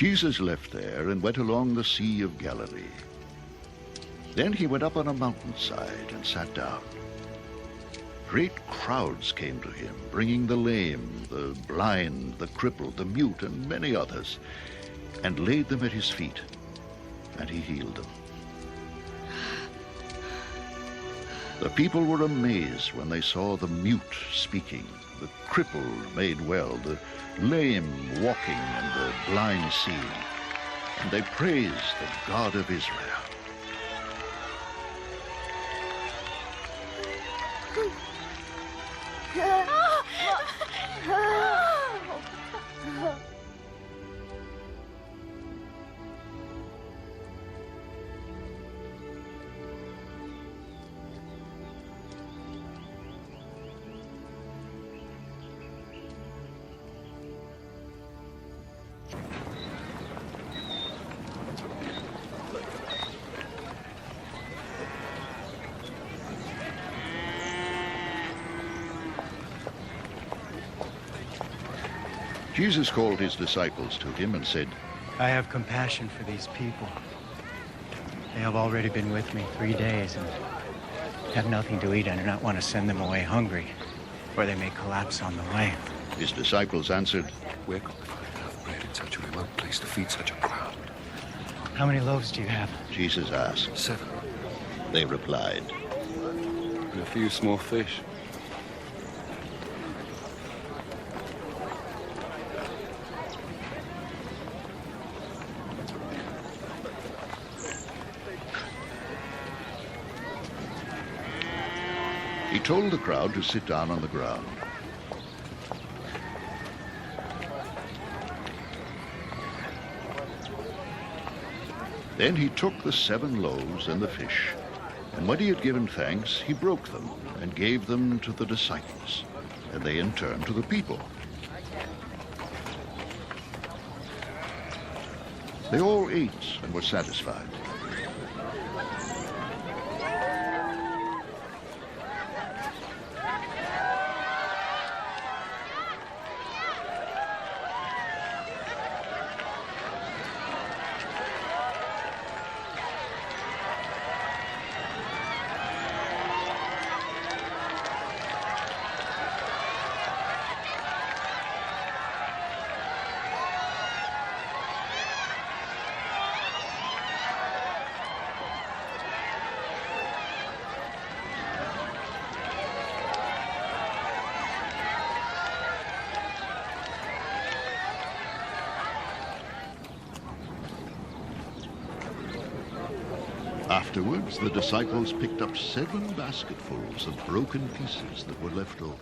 Jesus left there and went along the Sea of Galilee. Then he went up on a mountainside and sat down. Great crowds came to him, bringing the lame, the blind, the crippled, the mute, and many others, and laid them at his feet, and he healed them. The people were amazed when they saw the mute speaking, the crippled made well, the lame walking, and the blind seeing, and they praised the God of Israel. Jesus called his disciples to him and said, I have compassion for these people. They have already been with me 3 days and have nothing to eat. I do not want to send them away hungry, or they may collapse on the way. His disciples answered, Where could we find enough bread in such a remote place to feed such a crowd? How many loaves do you have? Jesus asked. 7. They replied, And a few small fish. He told the crowd to sit down on the ground. Then he took the 7 loaves and the fish, and when he had given thanks, he broke them and gave them to the disciples, and they in turn to the people. They all ate and were satisfied. Afterwards, the disciples picked up 7 basketfuls of broken pieces that were left over.